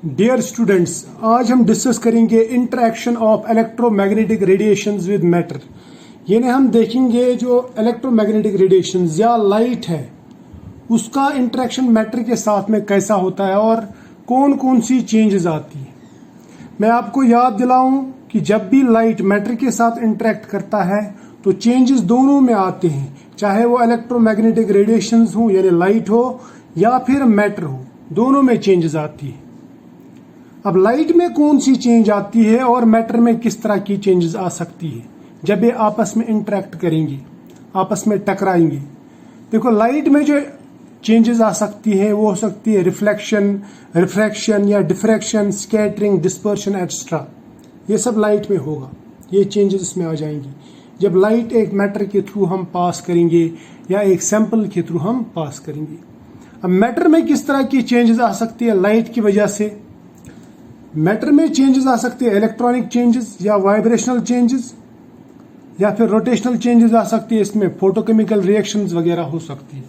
Dear students, आज हम discuss करेंगे interaction of electromagnetic radiations with matter. यानी हम देखेंगे जो इलेक्ट्रोमैग्नेटिक रेडिएशंस या लाइट है उसका इंटरेक्शन मैटर के साथ में कैसा होता है और कौन कौन सी चेंजेस आती है। मैं आपको याद दिलाऊं कि जब भी लाइट मैटर के साथ इंटरेक्ट करता है तो चेंजेस दोनों में आते हैं, चाहे वो इलेक्ट्रोमैग्नेटिक रेडिएशंस हो यानी लाइट हो या फिर मैटर हो, दोनों में चेंजेस आती है। अब लाइट में कौन सी चेंज आती है और मैटर में किस तरह की चेंजेस आ सकती है जब ये आपस में इंटरेक्ट करेंगे, आपस में टकराएंगे। देखो, लाइट में जो चेंजेस आ सकती है वो हो सकती है रिफ्लेक्शन, रिफ्रैक्शन या डिफ्रैक्शन, स्कैटरिंग, डिस्पर्शन एक्स्ट्रा। ये सब लाइट में होगा, ये चेंजेस इसमें आ जाएंगी जब लाइट एक मैटर के थ्रू हम पास करेंगे या एक सैंपल के थ्रू हम पास करेंगे। अब मैटर में किस तरह की चेंजेस आ सकती है लाइट की वजह से? मैटर में चेंजेस आ सकते हैं इलेक्ट्रॉनिक चेंजेस या वाइब्रेशनल चेंजेस या फिर रोटेशनल चेंजेस आ सकती है। इसमें फोटोकेमिकल रिएक्शंस वगैरह हो सकती है।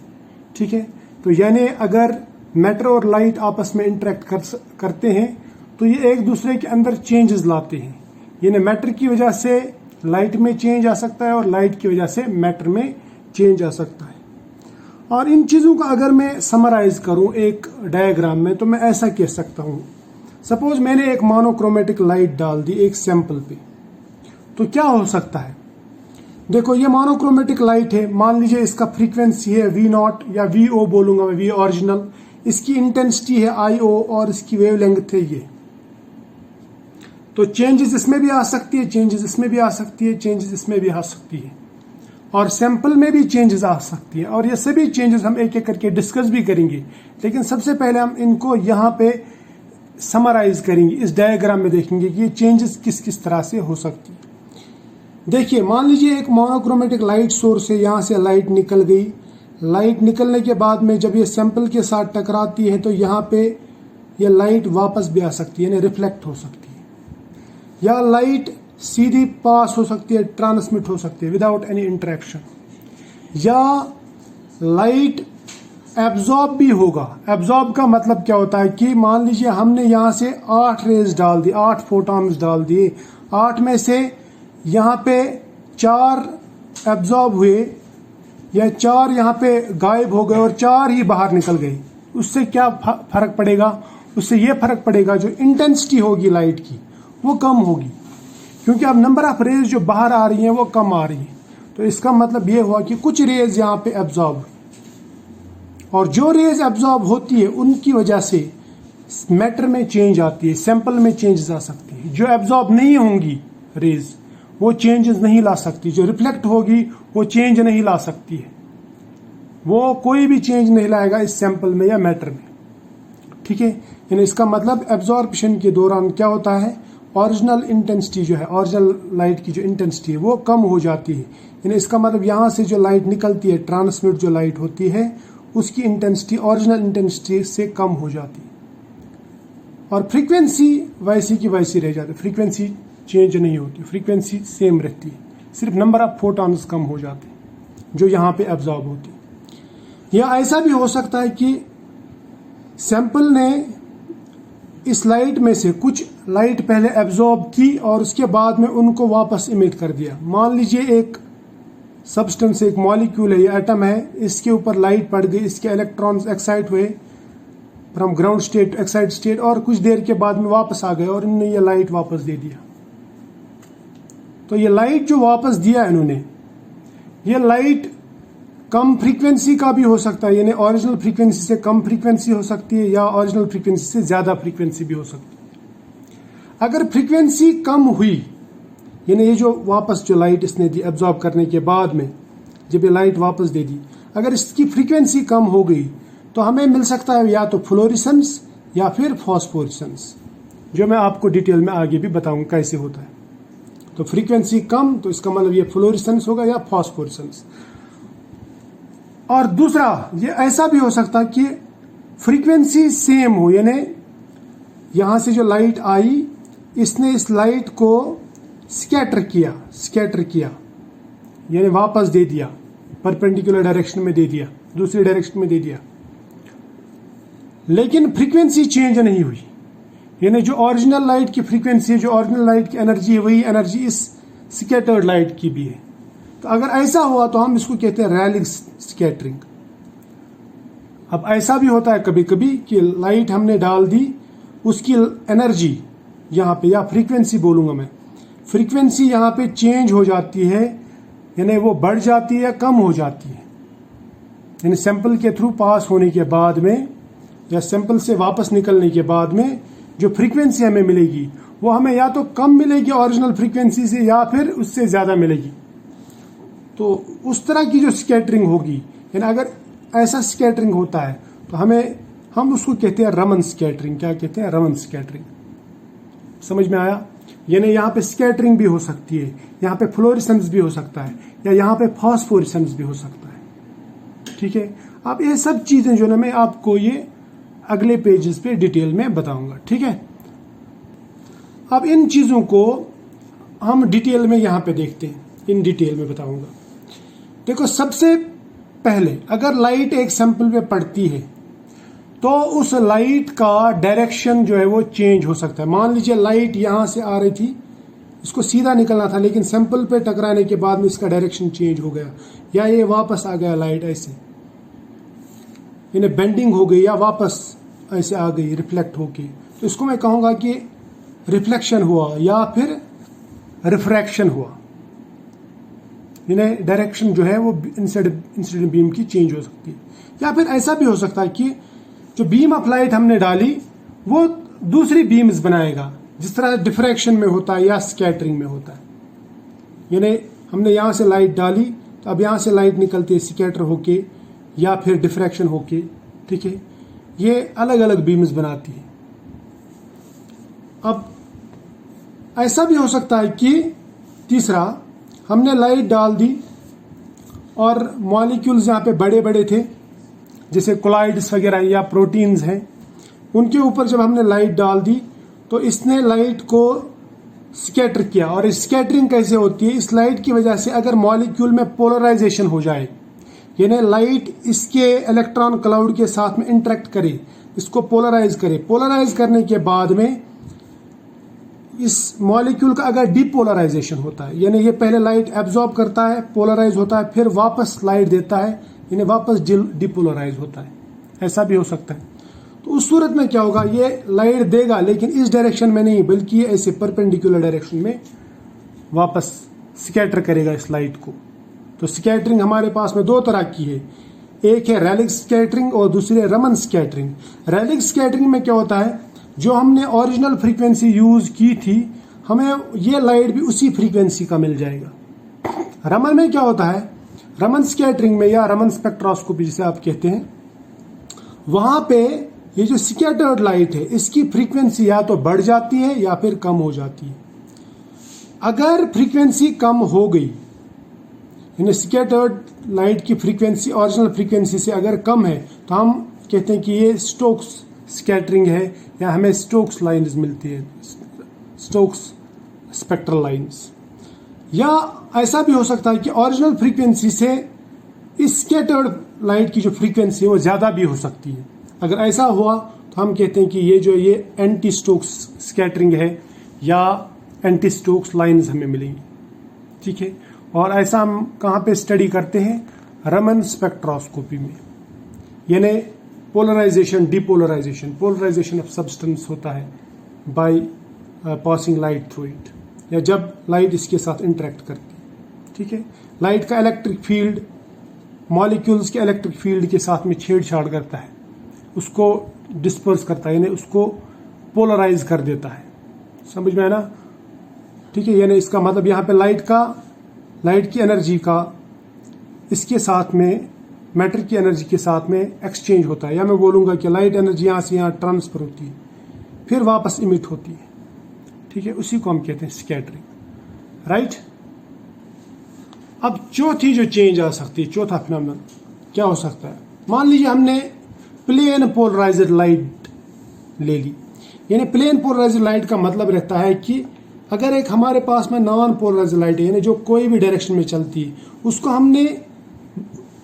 ठीक है, तो यानी अगर मैटर और लाइट आपस में इंटरेक्ट करते हैं तो ये एक दूसरे के अंदर चेंजेस लाते हैं। यानी मैटर की वजह से लाइट में चेंज आ सकता है और लाइट की वजह से मैटर में चेंज आ सकता है। और इन चीज़ों का अगर मैं समराइज करूं एक डायग्राम में तो मैं ऐसा कह सकता हूं, सपोज मैंने एक मोनोक्रोमेटिक लाइट डाल दी एक सैंपल पे, तो क्या हो सकता है? देखो, ये मोनोक्रोमेटिक लाइट है, मान लीजिए इसका फ्रीक्वेंसी है V0 या VO बोलूंगा मैं, V ओरिजिनल। इसकी इंटेंसिटी है IO और इसकी वेवलेंथ है ये। तो चेंजेस इसमें भी आ सकती है, चेंजेस इसमें भी आ सकती है, चेंजेस इसमें भी आ सकती है और सैंपल में भी चेंजेस आ सकती है। और ये सभी चेंजेस हम एक एक करके डिस्कस भी करेंगे, लेकिन सबसे पहले हम इनको यहाँ पे समराइज करेंगे। इस डायग्राम में देखेंगे कि ये चेंजेस किस किस तरह से हो सकती है। देखिए, मान लीजिए एक मोनोक्रोमेटिक लाइट सोर्स है, यहाँ से लाइट निकल गई। लाइट निकलने के बाद में जब ये सैंपल के साथ टकराती है तो यहाँ पे ये लाइट वापस भी आ सकती है, यानी रिफ्लेक्ट हो सकती है, या लाइट सीधी पास हो सकती है, ट्रांसमिट हो सकती है विदाउट एनी इंटरेक्शन, या लाइट एब्जॉर्ब भी होगा। एब्जॉर्ब का मतलब क्या होता है कि मान लीजिए हमने यहाँ से 8 रेज डाल दी, 8 फोटॉन्स डाल दिए, 8 में से यहाँ पे 4 एब्जॉर्ब हुए या 4 यहाँ पे गायब हो गए और 4 ही बाहर निकल गए। उससे क्या फर्क पड़ेगा? उससे ये फर्क पड़ेगा जो इंटेंसिटी होगी लाइट की वो कम होगी, क्योंकि अब नंबर ऑफ रेज जो बाहर आ रही हैं वो कम आ रही हैं। तो इसका मतलब ये हुआ कि कुछ रेज यहाँ पे एब्जॉर्ब, और जो रेज एब्जॉर्ब होती है उनकी वजह से मैटर में चेंज आती है, सैंपल में चेंजेस आ सकती है। जो एब्जॉर्ब नहीं होंगी रेज वो चेंजेस नहीं ला सकती, जो रिफ्लेक्ट होगी वो चेंज नहीं ला सकती है, वो कोई भी चेंज नहीं लाएगा इस सैंपल में या मैटर में। ठीक है, यानी इसका मतलब एब्जॉर्प्शन के दौरान क्या होता है, ओरिजिनल इंटेंसिटी जो है, ओरिजिनल लाइट की जो इंटेंसिटी है वो कम हो जाती है। यानी इसका मतलब यहाँ से जो लाइट निकलती है, ट्रांसमिट जो लाइट होती है, उसकी इंटेंसिटी ओरिजिनल इंटेंसिटी से कम हो जाती है और फ्रीक्वेंसी वैसी की वैसी रह जाती है। फ्रीक्वेंसी चेंज नहीं होती, फ्रीक्वेंसी सेम रहती है, सिर्फ नंबर ऑफ फोटॉन्स कम हो जाते हैं जो यहाँ पे एब्जॉर्ब होते हैं। या ऐसा भी हो सकता है कि सैंपल ने इस लाइट में से कुछ लाइट पहले एब्जॉर्ब की और उसके बाद में उनको वापस इमिट कर दिया। मान लीजिए एक सब्सटेंस, एक मॉलिक्यूल है, ये एटम है, इसके ऊपर लाइट पड़ गई, इसके इलेक्ट्रॉन्स एक्साइट हुए from ground state to excite state और कुछ देर के बाद में वापस आ गए और इन्होंने ये लाइट वापस दे दिया। तो ये लाइट जो वापस दिया इन्होंने, ये लाइट कम फ्रीक्वेंसी का भी हो सकता है, यानी ओरिजिनल फ्रीक्वेंसी से कम फ्रीक्वेंसी हो सकती है या ओरिजिनल फ्रीक्वेंसी से ज्यादा फ्रीक्वेंसी भी हो सकती है। अगर फ्रीक्वेंसी कम हुई, यानी ये जो वापस जो लाइट इसने दी एब्जॉर्ब करने के बाद में जब ये लाइट वापस दे दी, अगर इसकी फ्रीक्वेंसी कम हो गई तो हमें मिल सकता है या तो फ्लोरेसेंस या फिर फॉस्फोरेसेंस, जो मैं आपको डिटेल में आगे भी बताऊंगा कैसे होता है। तो फ्रीक्वेंसी कम तो इसका मतलब ये फ्लोरेसेंस होगा या फॉस्फोरेसेंस। और दूसरा ये ऐसा भी हो सकता है कि फ्रीक्वेंसी सेम हो, यानी यहां से जो लाइट आई इसने इस लाइट को स्कैटर किया यानी वापस दे दिया, परपेंडिकुलर डायरेक्शन में दे दिया, दूसरी डायरेक्शन में दे दिया, लेकिन फ्रीक्वेंसी चेंज नहीं हुई। यानी जो ओरिजिनल लाइट की फ्रीक्वेंसी है, जो ओरिजिनल लाइट की एनर्जी है, वही एनर्जी इस स्कैटर्ड लाइट की भी है। तो अगर ऐसा हुआ तो हम इसको कहते हैं रैलिंग स्कैटरिंग। अब ऐसा भी होता है कभी कभी कि लाइट हमने डाल दी, उसकी एनर्जी यहाँ पे, या फ्रीक्वेंसी बोलूंगा मैं, फ्रीक्वेंसी यहाँ पे चेंज हो जाती है, यानी वो बढ़ जाती है या कम हो जाती है। यानी सैंपल के थ्रू पास होने के बाद में या सैंपल से वापस निकलने के बाद में जो फ्रीक्वेंसी हमें मिलेगी वो हमें या तो कम मिलेगी ओरिजिनल फ्रीक्वेंसी से, या फिर उससे ज्यादा मिलेगी। तो उस तरह की जो स्कैटरिंग होगी, यानी अगर ऐसा स्कैटरिंग होता है तो हम उसको कहते हैं रमन स्कैटरिंग। क्या कहते हैं? रमन स्कैटरिंग। समझ में आया? यानी यहाँ पे स्कैटरिंग भी हो सकती है, यहाँ पे फ्लोरेसेंस भी हो सकता है, या यहाँ पे फॉस्फोरेसेंस भी हो सकता है। ठीक है, अब ये सब चीजें जो ना मैं आपको ये अगले पेजेस पे डिटेल में बताऊंगा। ठीक है, अब इन चीजों को हम डिटेल में यहाँ पे देखते हैं, इन डिटेल में बताऊंगा। देखो, सबसे पहले अगर लाइट एक सैंपल पे पड़ती है तो उस लाइट का डायरेक्शन जो है वो चेंज हो सकता है। मान लीजिए लाइट यहां से आ रही थी, इसको सीधा निकलना था, लेकिन सैंपल पे टकराने के बाद में इसका डायरेक्शन चेंज हो गया, या ये वापस आ गया लाइट ऐसे, यानी बेंडिंग हो गई या वापस ऐसे आ गई रिफ्लेक्ट होके, तो इसको मैं कहूंगा कि रिफ्लेक्शन हुआ या फिर रिफ्रैक्शन हुआ। यानी डायरेक्शन जो है वो इंसिडेंट बीम की चेंज हो सकती है। या फिर ऐसा भी हो सकता है कि जो बीम ऑफ लाइट हमने डाली वो दूसरी बीम्स बनाएगा, जिस तरह डिफ्रैक्शन में होता है या स्कैटरिंग में होता है। यानी हमने यहां से लाइट डाली तो अब यहां से लाइट निकलती है स्कैटर होके या फिर डिफ्रैक्शन होके। ठीक है, ये अलग अलग बीम्स बनाती है। अब ऐसा भी हो सकता है कि तीसरा, हमने लाइट डाल दी और मॉलिक्यूल्स यहाँ पे बड़े बड़े थे, जैसे कोलाइड्स वगैरह या प्रोटीन्स हैं, उनके ऊपर जब हमने लाइट डाल दी तो इसने लाइट को स्कैटर किया। और स्कैटरिंग कैसे होती है? इस लाइट की वजह से अगर मॉलिक्यूल में पोलराइजेशन हो जाए, यानी लाइट इसके इलेक्ट्रॉन क्लाउड के साथ में इंटरेक्ट करे, इसको पोलराइज करे, पोलराइज करने के बाद में इस मॉलिक्यूल का अगर डिपोलराइजेशन होता है, यानी ये पहले लाइट एब्जॉर्ब करता है, पोलराइज होता है, फिर वापस लाइट देता है, यानी वापस डिपोलराइज होता है, ऐसा भी हो सकता है। तो उस सूरत में क्या होगा? ये लाइट देगा लेकिन इस डायरेक्शन में नहीं, बल्कि ये ऐसे परपेंडिकुलर डायरेक्शन में वापस स्कैटर करेगा इस लाइट को। तो स्कैटरिंग हमारे पास में दो तरह की है, एक है रैलिंग स्कैटरिंग और दूसरी है रमन स्कैटरिंग। रैलिंग स्कैटरिंग में क्या होता है, जो हमने ओरिजिनल फ्रीक्वेंसी यूज की थी, हमें ये लाइट भी उसी फ्रीक्वेंसी का मिल जाएगा। रमन में क्या होता है? रमन स्कैटरिंग में या रमन स्पेक्ट्रोस्कोपी जिसे आप कहते हैं, वहां पे ये जो स्कैटर्ड लाइट है इसकी फ्रीक्वेंसी या तो बढ़ जाती है या फिर कम हो जाती है। अगर फ्रीक्वेंसी कम हो गई, यानी स्कैटर्ड लाइट की फ्रीक्वेंसी ओरिजिनल फ्रीक्वेंसी से अगर कम है, तो हम कहते हैं कि ये स्टोक्स स्कैटरिंग है, या हमें स्टोक्स लाइन्स मिलती है, स्टोक्स स्पेक्ट्रल लाइन्स। या ऐसा भी हो सकता है कि ओरिजिनल फ्रीक्वेंसी से इस स्कैटर्ड लाइट की जो फ्रीक्वेंसी है वो ज्यादा भी हो सकती है। अगर ऐसा हुआ तो हम कहते हैं कि ये एंटी स्टोक्स स्कैटरिंग है या एंटी स्टोक्स लाइन्स हमें मिलेंगी। ठीक है, और ऐसा हम कहाँ पे स्टडी करते हैं? रमन स्पेक्ट्रोस्कोपी में। यानी polarization, depolarization, polarization of substance होता है by passing light through it, या जब लाइट इसके साथ इंटरेक्ट करती है। ठीक है, लाइट का इलेक्ट्रिक फील्ड मॉलिक्यूल्स के इलेक्ट्रिक फील्ड के साथ में छेड़छाड़ करता है, उसको डिस्पर्स करता है, यानी उसको पोलराइज कर देता है। समझ में है ना? ठीक है, यानी इसका मतलब यहाँ पे लाइट की एनर्जी का इसके साथ में मैटर की एनर्जी के साथ में एक्सचेंज होता है, या मैं बोलूंगा कि लाइट एनर्जी यहां से यहां ट्रांसफर होती है, फिर वापस इमिट होती है। ठीक है, उसी को हम कहते हैं स्कैटरिंग। राइट, अब चौथी जो चेंज आ सकती है, चौथा फिनोमेनन क्या हो सकता है? मान लीजिए हमने प्लेन पोलराइज्ड लाइट ले ली। यानी प्लेन पोलराइज्ड लाइट का मतलब रहता है कि अगर एक हमारे पास में नॉन पोलराइज्ड लाइट है, यानी जो कोई भी डायरेक्शन में चलती है, उसको हमने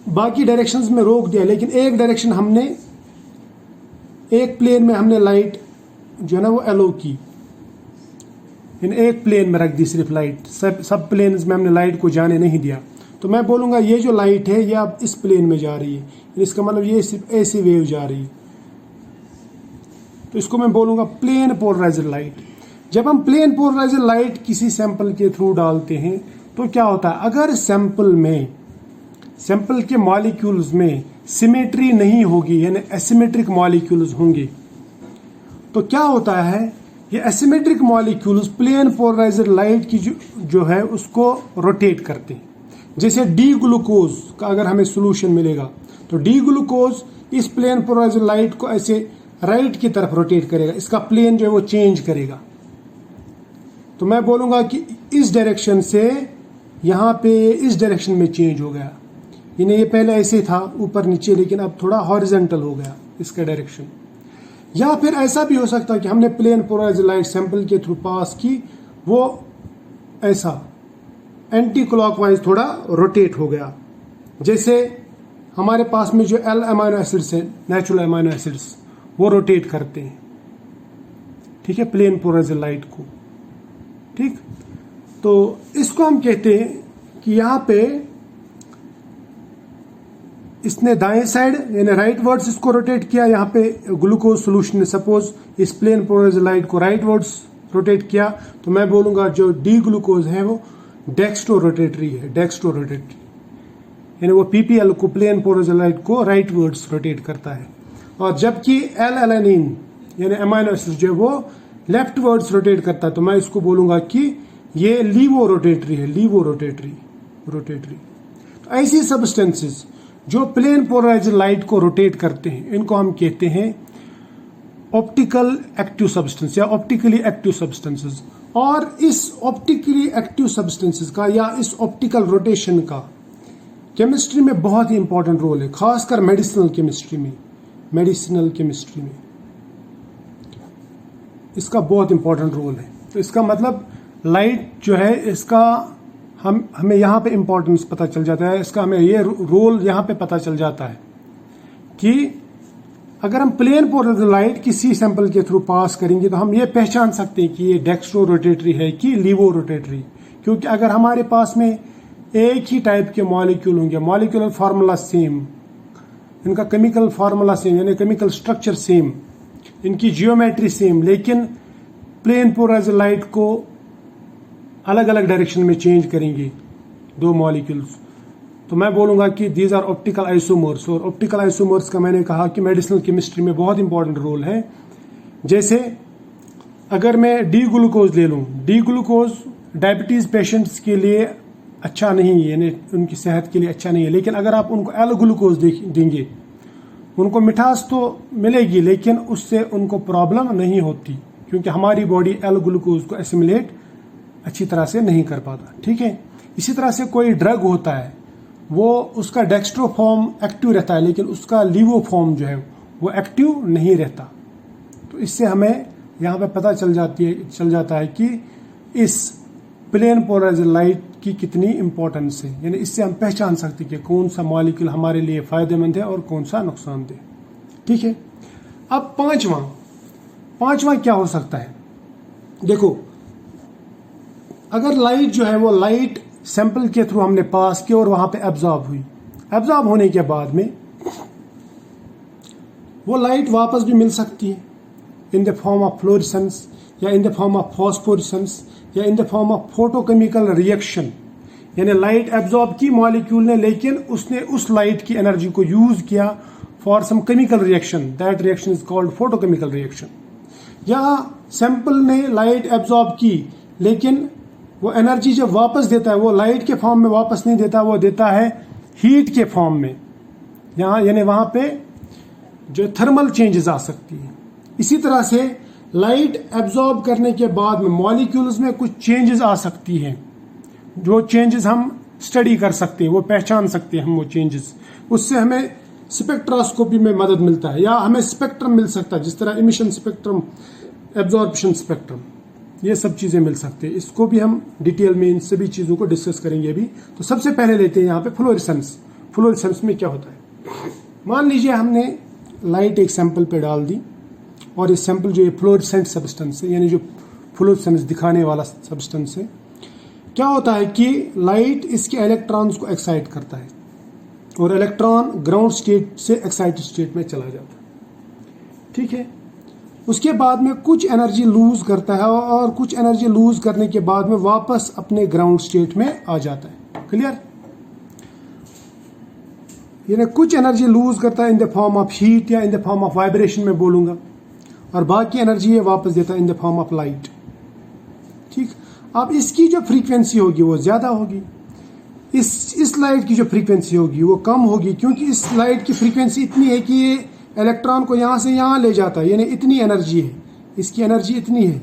बाकी डायरेक्शंस में रोक दिया, लेकिन एक डायरेक्शन हमने, एक प्लेन में हमने लाइट जो है ना वो एलो की इन एक प्लेन में रख दी सिर्फ लाइट, सब प्लेन में हमने लाइट को जाने नहीं दिया, तो मैं बोलूँगा ये जो लाइट है ये अब इस प्लेन में जा रही है, इसका मतलब ये सिर्फ ऐसी वेव जा रही है, तो इसको मैं बोलूँगा प्लेन पोलराइज्ड लाइट। जब हम प्लेन पोलराइज्ड लाइट किसी सैंपल के थ्रू डालते हैं तो क्या होता है, अगर सैंपल के मॉलिक्यूल्स में सिमेट्री नहीं होगी यानी एसिमेट्रिक मॉलिक्यूल्स होंगे, तो क्या होता है, ये asymmetric molecules plane polarized light की जो है उसको रोटेट करते हैं। जैसे डी ग्लूकोज का अगर हमें सोल्यूशन मिलेगा तो डी ग्लूकोज इस प्लेन पोलराइज्ड लाइट को ऐसे राइट की तरफ रोटेट करेगा, इसका प्लेन जो है वो चेंज करेगा, तो मैं बोलूंगा कि इस डायरेक्शन से यहां पे इस डायरेक्शन में चेंज हो गया, यानी ये पहले ऐसे था ऊपर नीचे, लेकिन अब थोड़ा हॉरिजॉन्टल हो गया इसका डायरेक्शन। या फिर ऐसा भी हो सकता है कि हमने प्लेन पोलराइज्ड लाइट सैंपल के थ्रू पास की, वो ऐसा एंटी क्लॉकवाइज थोड़ा रोटेट हो गया। जैसे हमारे पास में जो एल अमाइनो एसिड्स हैं, नेचुरल अमाइनो एसिड्स, वो रोटेट करते हैं, ठीक है, प्लेन पोलराइज्ड लाइट को, ठीक। तो इसको हम कहते हैं कि यहां पे इसने दाएं साइड यानी राइट वर्ड्स इसको रोटेट किया, यहाँ पे ग्लूकोज सोल्यूशन ने सपोज इस प्लेन पोलराइज्ड लाइट को राइट वर्ड्स रोटेट किया, तो मैं बोलूंगा जो डी ग्लूकोज है वो डेक्स्ट्रो रोटेटरी है, डेक्स्ट्रो रोटेटरी, यानी वो पीपीएल को प्लेन पोलराइज्ड लाइट को राइट वर्ड्स रोटेट करता है। और जबकि एल एलेनिन यानी अमाइनो एसिड जो है वो लेफ्ट वर्ड्स रोटेट करता है, तो मैं इसको बोलूंगा कि ये लीवो रोटेटरी है, लीवो रोटेटरी। तो ऐसी सब्सटेंसेस जो प्लेन पोलराइज्ड लाइट को रोटेट करते हैं, इनको हम कहते हैं ऑप्टिकल एक्टिव सब्सटेंस या ऑप्टिकली एक्टिव सब्सटेंसेस। और इस ऑप्टिकली एक्टिव सब्सटेंसेस का या इस ऑप्टिकल रोटेशन का केमिस्ट्री में बहुत ही इंपॉर्टेंट रोल है, खासकर मेडिसिनल केमिस्ट्री में इसका बहुत इंपॉर्टेंट रोल है। तो इसका मतलब लाइट जो है इसका हमें यहाँ पे इंपॉर्टेंस पता चल जाता है, इसका हमें ये रोल यहाँ पे पता चल जाता है कि अगर हम प्लेन पोलराइज्ड लाइट किसी सैंपल के थ्रू पास करेंगे तो हम ये पहचान सकते हैं कि ये डेक्स्ट्रो रोटेटरी है कि लीवो रोटेटरी, क्योंकि अगर हमारे पास में एक ही टाइप के मॉलिक्यूल होंगे, मॉलिक्यूलर फार्मूला सेम, इनका केमिकल फार्मूला सेम यानी केमिकल स्ट्रक्चर सेम, इनकी जियोमेट्री सेम, लेकिन प्लेन पोलराइज्ड लाइट को अलग अलग डायरेक्शन में चेंज करेंगे दो मॉलिक्यूल्स, तो मैं बोलूंगा कि दीज आर ऑप्टिकल आइसोमर्स। और ऑप्टिकल आइसोमर्स का मैंने कहा कि मेडिसिनल केमिस्ट्री में बहुत इंपॉर्टेंट रोल है। जैसे अगर मैं डी ग्लूकोज ले लूं, डी ग्लूकोज डायबिटीज पेशेंट्स के लिए अच्छा नहीं है, यानी उनकी सेहत के लिए अच्छा नहीं है, लेकिन अगर आप उनको एल ग्लूकोज देंगे, उनको मिठास तो मिलेगी लेकिन उससे उनको प्रॉब्लम नहीं होती, क्योंकि हमारी बॉडी एल ग्लूकोज को एसिमिलेट अच्छी तरह से नहीं कर पाता, ठीक है। इसी तरह से कोई ड्रग होता है, वो उसका डेक्स्ट्रो फॉर्म एक्टिव रहता है लेकिन उसका लीवो फॉर्म जो है वो एक्टिव नहीं रहता। तो इससे हमें यहाँ पे पता चल जाता है कि इस प्लेन पोलराइज्ड लाइट की कितनी इंपॉर्टेंस है, यानी इससे हम पहचान सकते हैं कि कौन सा मॉलिक्यूल हमारे लिए फायदेमंद है और कौन सा नुकसानदेह, ठीक है। अब पांचवा क्या हो सकता है, देखो अगर लाइट जो है वो लाइट सैंपल के थ्रू हमने पास किया और वहां पे एब्जॉर्ब हुई, एब्जॉर्ब होने के बाद में वो लाइट वापस भी मिल सकती है in the form of fluorescence या in the form of phosphorescence या in the form of photochemical reaction, यानी लाइट एब्जॉर्ब की मॉलिक्यूल ने लेकिन उसने उस लाइट की एनर्जी को यूज किया for some chemical reaction, that reaction is called photochemical reaction. या सैंपल ने लाइट एब्जॉर्ब की लेकिन वो एनर्जी जब वापस देता है वो लाइट के फॉर्म में वापस नहीं देता, वो देता है हीट के फॉर्म में, यहाँ यानी वहां पे जो थर्मल चेंजेस आ सकती है। इसी तरह से लाइट एब्जॉर्ब करने के बाद में मॉलिक्यूल्स में कुछ चेंजेस आ सकती हैं, जो चेंजेस हम स्टडी कर सकते हैं, वो पहचान सकते हैं हम वो चेंजेस, उससे हमें स्पेक्ट्रोस्कोपी में मदद मिलता है या हमें स्पेक्ट्रम मिल सकता है, जिस तरह इमिशन स्पेक्ट्रम, एब्जॉर्प्शन स्पेक्ट्रम, ये सब चीजें मिल सकती है। इसको भी हम डिटेल में इन सभी चीजों को डिस्कस करेंगे अभी। तो सबसे पहले लेते हैं यहाँ पे फ्लोरेसेंस। फ्लोरेसेंस में क्या होता है, मान लीजिए हमने लाइट एक सैंपल पे डाल दी और ये सैंपल जो ये फ्लोरेसेंट सब्सटेंस है, यानी जो फ्लोरेसेंस दिखाने वाला सब्सटेंस है, क्या होता है कि लाइट इसके इलेक्ट्रॉन्स को एक्साइट करता है और इलेक्ट्रॉन ग्राउंड स्टेट से एक्साइटेड स्टेट में चला जाता है। ठीक है, उसके बाद में कुछ एनर्जी लूज करता है और कुछ एनर्जी लूज करने के बाद में वापस अपने ग्राउंड स्टेट में आ जाता है। क्लियर? यानी कुछ एनर्जी लूज करता है in the form of heat या in the form of vibration में बोलूंगा, और बाकी एनर्जी ये वापस देता है in the form of light. ठीक, अब इसकी जो फ्रीक्वेंसी होगी वो ज्यादा होगी, इस लाइट की जो फ्रीक्वेंसी होगी वो कम होगी, क्योंकि इस लाइट की फ्रीक्वेंसी इतनी है कि ये इलेक्ट्रॉन को यहां से यहां ले जाता है, यानी इतनी एनर्जी है, इसकी एनर्जी इतनी है,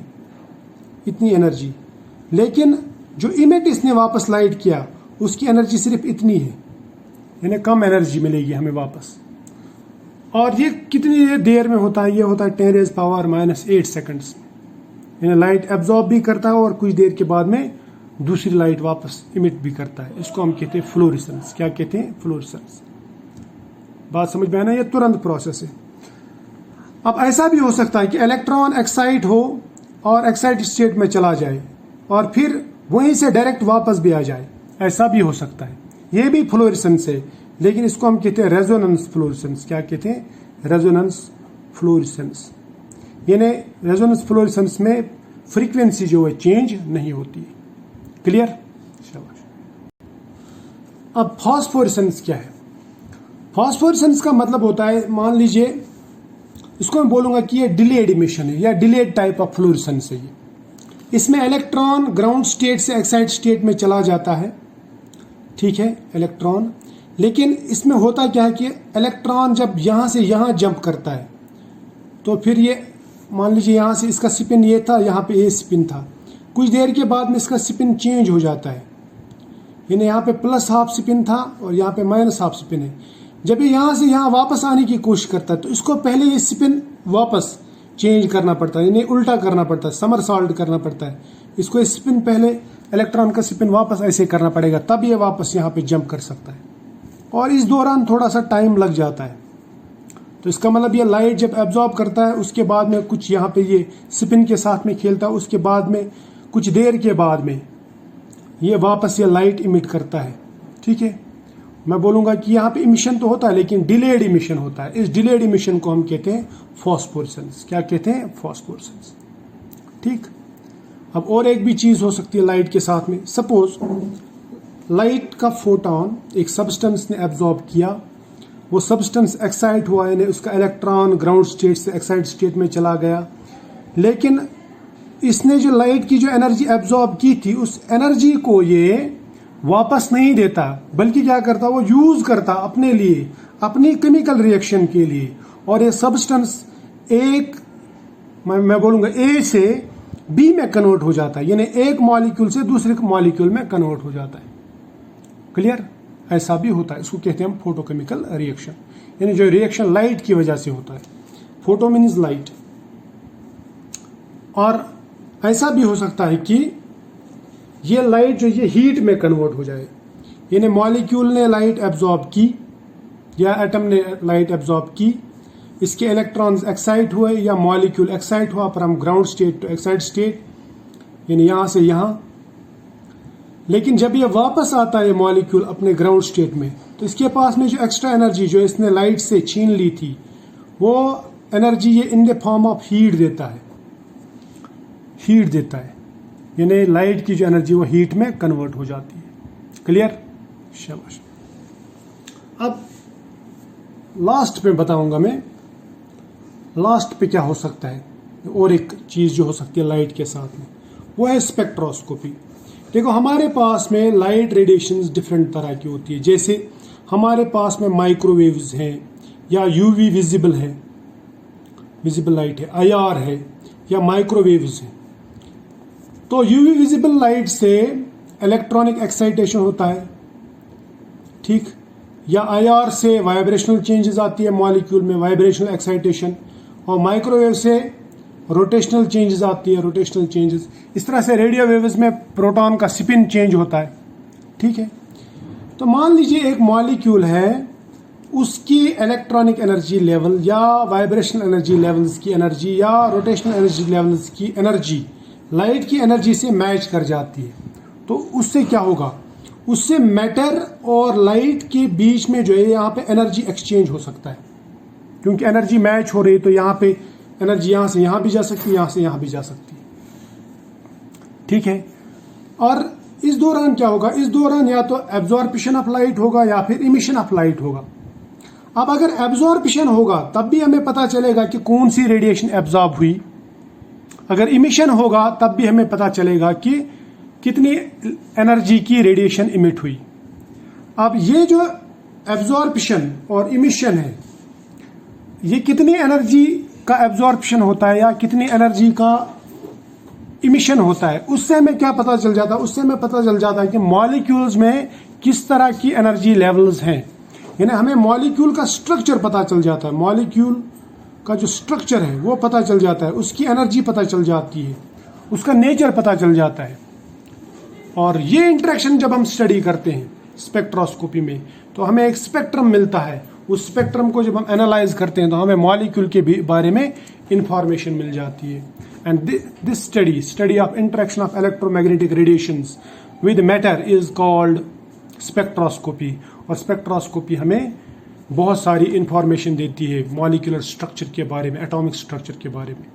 इतनी एनर्जी। लेकिन जो इमिट इसने वापस लाइट किया उसकी एनर्जी सिर्फ इतनी है, यानी कम एनर्जी मिलेगी हमें वापस। और ये कितनी देर में होता है? ये होता है 10⁻⁻8 सेकंड्स। यानी लाइट एब्जॉर्ब भी करता है और कुछ देर के बाद में दूसरी लाइट वापस इमिट भी करता है। इसको हम कहते हैं फ्लोरेसेंस। क्या कहते हैं? फ्लोरेसेंस। बात समझ में आना? ये तुरंत प्रोसेस है। अब ऐसा भी हो सकता है कि इलेक्ट्रॉन एक्साइट हो और एक्साइटेड स्टेट में चला जाए और फिर वहीं से डायरेक्ट वापस भी आ जाए, ऐसा भी हो सकता है। ये भी फ्लोरेसेंस है, लेकिन इसको हम कहते हैं रेजोनेंस फ्लोरेसेंस। क्या कहते हैं? Resonance fluorescence. यानी रेजोनेंस फ्लोरेसेंस में फ्रीक्वेंसी जो है चेंज नहीं होती है। क्लियर? शाबाश। अब फॉस्फोरेसेंस क्या है? फॉस्फोरेसेंस का मतलब होता है, मान लीजिए इसको मैं बोलूंगा कि ये डिलेड इमिशन है या डिलेड टाइप ऑफ फ्लोरेसेंस है। इसमें इलेक्ट्रॉन ग्राउंड स्टेट से एक्साइट स्टेट में चला जाता है। ठीक है, इलेक्ट्रॉन। लेकिन इसमें होता क्या है कि इलेक्ट्रॉन जब यहां से यहां जंप करता है तो फिर ये मान लीजिए यहां से इसका स्पिन ये था, यहां पे ये स्पिन था, कुछ देर के बाद में इसका स्पिन चेंज हो जाता है। यानी यहाँ पे प्लस हाफ स्पिन था और यहाँ पे माइनस हाफ स्पिन है। जब ये यहाँ से यहाँ वापस आने की कोशिश करता है तो इसको पहले ये स्पिन वापस चेंज करना पड़ता है, यानी उल्टा करना पड़ता है, समरसॉल्ट करना पड़ता है। इसको स्पिन पहले इलेक्ट्रॉन का स्पिन वापस ऐसे करना पड़ेगा, तब ये वापस यहाँ पे जंप कर सकता है, और इस दौरान थोड़ा सा टाइम लग जाता है। तो इसका मतलब ये लाइट जब एब्जॉर्ब करता है उसके बाद में कुछ यहाँ पे ये स्पिन के साथ में खेलता है, उसके बाद में कुछ देर के बाद में ये वापस ये लाइट इमिट करता है। ठीक है, मैं बोलूंगा कि यहाँ पे इमिशन तो होता है लेकिन डिलेड इमिशन होता है। इस डिलेड इमिशन को हम कहते हैं फॉस्फोरेसेंस। क्या कहते हैं? फॉस्फोरेसेंस। ठीक, अब और एक भी चीज हो सकती है लाइट के साथ में। सपोज लाइट का फोटोन एक सब्सटेंस ने एब्जॉर्ब किया, वो सब्सटेंस एक्साइट हुआ, यानी उसका इलेक्ट्रॉन ग्राउंड स्टेट से एक्साइट स्टेट में चला गया, लेकिन इसने जो लाइट की जो एनर्जी एब्जॉर्ब की थी उस एनर्जी को ये वापस नहीं देता, बल्कि क्या करता, वो यूज करता अपने लिए, अपनी केमिकल रिएक्शन के लिए। और ये सब्सटेंस एक मैं बोलूंगा ए से बी में कन्वर्ट हो जाता है, यानी एक मॉलिक्यूल से दूसरे मॉलिक्यूल में कन्वर्ट हो जाता है। क्लियर? ऐसा भी होता है, इसको कहते हैं हम फोटोकेमिकल रिएक्शन, यानी जो रिएक्शन लाइट की वजह से होता है। Photo means light. और ऐसा भी हो सकता है कि ये लाइट जो ये हीट में कन्वर्ट हो जाए, यानी मॉलिक्यूल ने लाइट एब्जॉर्ब की या एटम ने लाइट एब्जॉर्ब की, इसके इलेक्ट्रॉन्स एक्साइट हुए या मॉलिक्यूल एक्साइट हुआ, from ground state to excite state, यानी यहां से यहां। लेकिन जब ये वापस आता है मॉलिक्यूल अपने ग्राउंड स्टेट में, तो इसके पास में जो एक्स्ट्रा एनर्जी जो इसने लाइट से छीन ली थी, वो एनर्जी ये इन द फॉर्म ऑफ हीट देता है। हीट देता है, यानी लाइट की जो एनर्जी वो हीट में कन्वर्ट हो जाती है। क्लियर? शाबाश। अब लास्ट पे बताऊंगा मैं, लास्ट पे क्या हो सकता है। और एक चीज जो हो सकती है लाइट के साथ में, वो है स्पेक्ट्रोस्कोपी। देखो, हमारे पास में लाइट रेडिएशंस डिफरेंट तरह की होती है। जैसे हमारे पास में माइक्रोवेव्स हैं या यूवी विजिबल है, विजिबल लाइट है, आईआर है या माइक्रोवेव्स है। तो यूवी विजिबल लाइट से इलेक्ट्रॉनिक एक्साइटेशन होता है, ठीक, या आईआर से वाइब्रेशनल चेंजेस आती है मॉलिक्यूल में, वाइब्रेशनल एक्साइटेशन, और माइक्रोवेव से रोटेशनल चेंजेस आती है, रोटेशनल चेंजेस। इस तरह से रेडियो वेव्स में प्रोटॉन का स्पिन चेंज होता है। ठीक है, तो मान लीजिए एक मॉलिक्यूल है उसकी इलेक्ट्रॉनिक एनर्जी लेवल या वाइब्रेशनल एनर्जी लेवल्स की एनर्जी या रोटेशनल एनर्जी लेवल्स की एनर्जी लाइट की एनर्जी से मैच कर जाती है। तो उससे क्या होगा, उससे मैटर और लाइट के बीच में जो है यहाँ पे एनर्जी एक्सचेंज हो सकता है, क्योंकि एनर्जी मैच हो रही है। तो यहाँ पे एनर्जी यहाँ से यहाँ भी जा सकती है, यहाँ से यहाँ भी जा सकती है, ठीक है। और इस दौरान क्या होगा, इस दौरान या तो एब्जॉर्प्शन ऑफ लाइट होगा या फिर इमिशन ऑफ लाइट होगा। अब अगर एब्जॉर्प्शन होगा तब भी हमें पता चलेगा कि कौन सी रेडिएशन एब्जॉर्ब हुई, अगर इमिशन होगा तब भी हमें पता चलेगा कि कितनी एनर्जी की रेडिएशन इमिट हुई। अब ये जो एब्जॉर्प्शन और इमिशन है, ये कितनी एनर्जी का एब्जॉर्प्शन होता है या कितनी एनर्जी का इमिशन होता है, उससे हमें क्या पता चल जाता है, उससे हमें पता चल जाता है कि मॉलिक्यूल्स में किस तरह की एनर्जी लेवल्स हैं। यानी हमें मॉलिक्यूल का स्ट्रक्चर पता चल जाता है, मॉलिक्यूल का जो स्ट्रक्चर है वो पता चल जाता है, उसकी एनर्जी पता चल जाती है, उसका नेचर पता चल जाता है। और ये इंटरेक्शन जब हम स्टडी करते हैं स्पेक्ट्रोस्कोपी में, तो हमें एक स्पेक्ट्रम मिलता है। उस स्पेक्ट्रम को जब हम एनालाइज करते हैं तो हमें मॉलिक्यूल के बारे में इंफॉर्मेशन मिल जाती है। And this study of interaction of electromagnetic radiations with matter is called spectroscopy. और स्पेक्ट्रोस्कोपी हमें बहुत सारी इंफॉर्मेशन देती है मॉलिक्यूलर स्ट्रक्चर के बारे में, एटॉमिक स्ट्रक्चर के बारे में,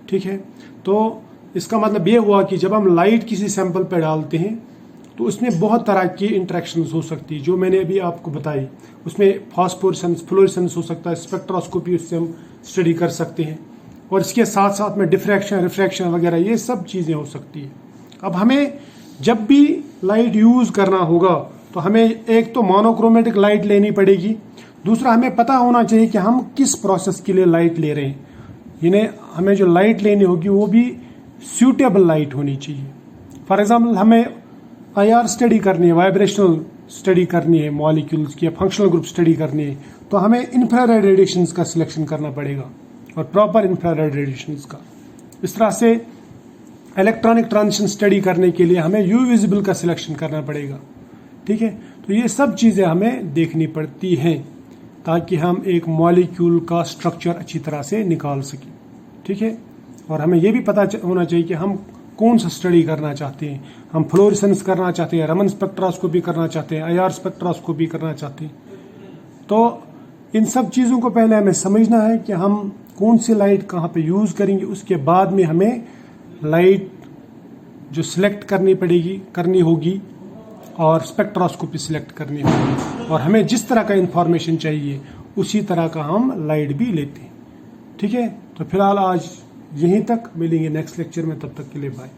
ठीक है। तो इसका मतलब ये हुआ कि जब हम लाइट किसी सैंपल पर डालते हैं तो उसमें बहुत तरह की इंटरेक्शंस हो सकती है, जो मैंने अभी आपको बताई। उसमें फास्फोरेसेंस, फ्लोरेसेंस हो सकता है, स्पेक्ट्रोस्कोपी उससे हम स्टडी कर सकते हैं। और इसके साथ साथ में डिफ्रैक्शन, रिफ्रैक्शन वगैरह ये सब चीज़ें हो सकती है। अब हमें जब भी लाइट यूज़ करना होगा तो हमें एक तो मोनोक्रोमेटिक लाइट लेनी पड़ेगी, दूसरा हमें पता होना चाहिए कि हम किस प्रोसेस के लिए लाइट ले रहे हैं। यानी हमें जो लाइट लेनी होगी वो भी सूटेबल लाइट होनी चाहिए। फॉर एग्जाम्पल हमें IR स्टडी करनी है, वाइब्रेशनल स्टडी करनी है मॉलिक्यूल्स की, या फंक्शनल ग्रुप स्टडी करनी है, तो हमें इंफ्रारेड रेडिएशंस का सिलेक्शन करना पड़ेगा, और प्रॉपर इंफ्रारेड रेडिएशंस का। इस तरह से इलेक्ट्रॉनिक ट्रांजिशन स्टडी करने के लिए हमें UV विजिबल का सिलेक्शन करना पड़ेगा, ठीक है। तो ये सब चीज़ें हमें देखनी पड़ती हैं ताकि हम एक मॉलिक्यूल का स्ट्रक्चर अच्छी तरह से निकाल सकें, ठीक है। और हमें यह भी पता होना चाहिए कि हम कौन सा स्टडी करना चाहते हैं। हम फ्लोरेसेंस करना चाहते हैं, रमन स्पेक्ट्रोस्कोपी करना चाहते हैं, IR स्पेक्ट्रोस्कोपी करना चाहते हैं। तो इन सब चीज़ों को पहले हमें समझना है कि हम कौन सी लाइट कहाँ पे यूज़ करेंगे। उसके बाद में हमें लाइट जो सिलेक्ट करनी होगी और स्पेक्ट्रोस्कोपी सिलेक्ट करनी होगी, और हमें जिस तरह का इंफॉर्मेशन चाहिए उसी तरह का हम लाइट भी लेते हैं, ठीक है। तो फिलहाल आज यहीं तक, मिलेंगे नेक्स्ट लेक्चर में, तब तक के लिए बाय।